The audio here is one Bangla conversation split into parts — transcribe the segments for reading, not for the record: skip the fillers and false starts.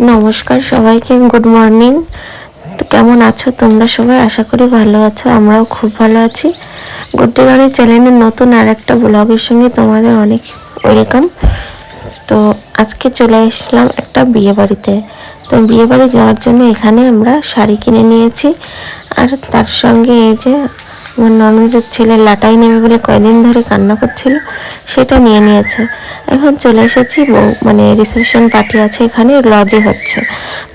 নমস্কার সবাইকে, গুড মর্নিং। তো কেমন আছো তোমরা সবাই? আশা করি ভালো আছো, আমরাও খুব ভালো আছি। গুড্ডি রানী চ্যানেলের নতুন আর একটা ব্লগের সঙ্গে তোমাদের অনেক ওয়েলকাম। তো আজকে চলে আসলাম একটা বিয়ে বাড়িতে। তো বিয়ে বাড়ি যাওয়ার জন্য এখানে আমরা শাড়ি কিনে নিয়েছি, আর তার সঙ্গে এই যে আমার ননদের ছেলে লাটাই নেবে বলে কয়দিন ধরে কান্না করছিল, সেটা নিয়ে নিয়েছে। এখন চলে এসেছি, মানে রিসেপশন পার্টি আছে এখানে, লজে হচ্ছে।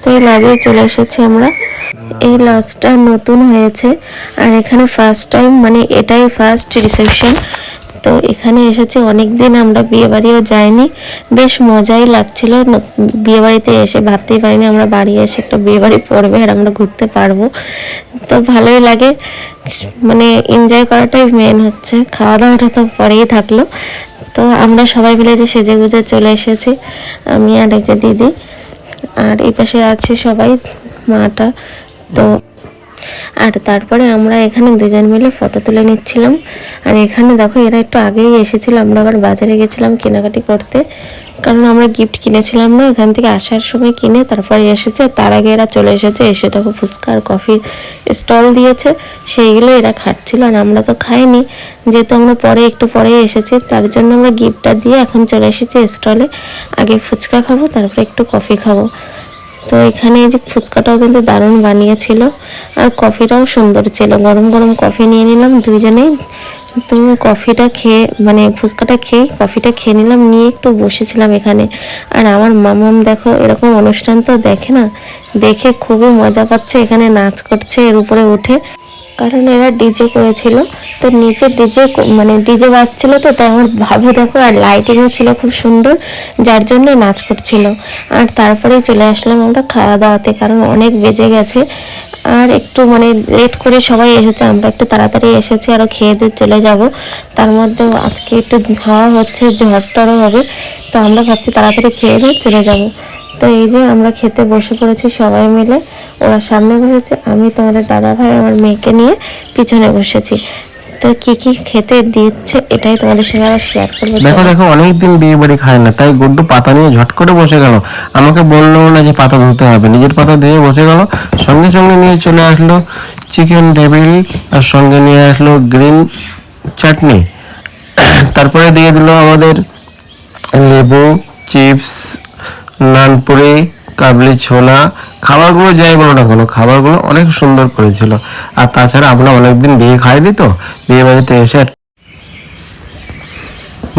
তো এই লজে চলে এসেছি আমরা। এই লজটা নতুন হয়েছে, আর এখানে ফার্স্ট টাইম, মানে এটাই ফার্স্ট রিসেপশন। তো এখানে এসেছি, অনেক দিন আমরা বিয়ে বাড়িও যাইনি, বেশ মজাই লাগছিল। বিয়ে বাড়িতে এসে ভাবতেই পারিনি আমরা বাড়ি এসে একটা বিয়ে বাড়ি পড়বে আর আমরা ঘুরতে পারবো। তো ভালোই লাগে, মানে এনজয় করাটাই মেন হচ্ছে, খাওয়া দাওয়াটা তো পরেই থাকলো। তো আমরা সবাই মিলে যে সেজে গুজে চলে এসেছি, আমি আর এই যে দিদি, আর এই পাশে আছে সবাই, মাটা। তো আর তারপরে আমরা এখানে দুজন মিলে ফটো তুলে নিচ্ছিলাম। আর এখানে দেখো এরা একটু আগেই এসেছিল, আমরা আবার বাজারে গেছিলাম কেনাকাটি করতে, কারণ আমরা গিফট কিনেছিলাম না, এখান থেকে আসার সময় কিনে তারপরে এসেছে। তার আগে এরা চলে এসেছে, এসে দেখো ফুচকা আর কফির স্টল দিয়েছে, সেইগুলো এরা খাচ্ছিল। আর আমরা তো খাইনি, যেহেতু আমরা একটু পরে এসেছি, তার জন্য আমরা গিফটটা দিয়ে এখন চলে এসেছি স্টলে। আগে ফুচকা খাবো, তারপরে একটু কফি খাবো। তো এখানে এই যে ফুচকাটাও কিন্তু দারুণ বানিয়েছিল, আর কফিটাও সুন্দর ছিল। গরম গরম কফি নিয়ে নিলাম দুইজনেই। তো কফিটা খেয়ে, মানে ফুচকাটা খেয়ে কফিটা খেয়ে নিলাম, নিয়ে একটু বসেছিলাম এখানে। আর আমার মামাম দেখো এরকম অনুষ্ঠান তো দেখে না, দেখে খুবই মজা পাচ্ছে, এখানে নাচ করছে এর উপরে উঠে, কারণ এরা ডিজে করেছিল। তো নিচে ডিজে, মানে ডিজে বাজছিল, তো তাই আমার ভাবি দেখো, আর লাইটিংও ছিল খুব সুন্দর, যার জন্য নাচ করছিল। আর তারপরে চলে আসলাম আমরা খাওয়া দাওয়াতে, কারণ অনেক বেজে গেছে, আর একটু মানে লেট করে সবাই এসেছে, আমরা একটু তাড়াতাড়ি এসেছি, আরও খেয়ে দিয়ে চলে যাব। তার মধ্যেও আজকে একটু হাওয়া হচ্ছে, ঝড়টরও হবে, তো আমরা ভাবছি তাড়াতাড়ি খেয়ে দিয়ে চলে যাব। তো এই যে আমরা খেতে বসে পড়েছি সবাই মিলে, ওরা সামনে বসেছে, আমি তোমাদের দাদা ভাই আমার মেয়েকে নিয়ে পিছনে বসেছি। তো কি কি খেতে দিচ্ছে এটাই তোমাদের সঙ্গে আবার শেয়ার করবো। দেখো দেখো অনেকদিন বিয়ে বাড়ি খায় না, তাই গুড্ডু পাতা নিয়ে ঝট করে বসে গেল। আমাকে বললো না যে পাতা ধুতে হবে, নিজের পাতা দিয়ে বসে গেল। সঙ্গে সঙ্গে নিয়ে চলে আসলো চিকেন টেবিল, আর সঙ্গে নিয়ে আসলো গ্রিন চাটনি। তারপরে দিয়ে দিল আমাদের লেবু, চিপস, নানপুরি, কাবলি ছোলা। খাবারগুলো যাই বলো না কেন, খাবারগুলো অনেক সুন্দর করেছিল। আর তাছাড়া আমরা অনেকদিন বিয়ে খাইনি, তো বিয়ে বাড়িতে এসে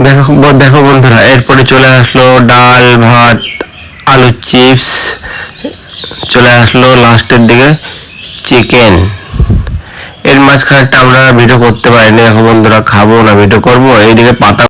দেখো দেখো বন্ধুরা, এরপরে চলে আসলো ডাল ভাত, আলু চিপস, চলে আসলো লাস্টের দিকে চিকেন। এর মাঝখানে আমরা ভিডিও করতে পারিনি। দেখো বন্ধুরা, খাবো না ভিডিও করবো, এইদিকে পাতা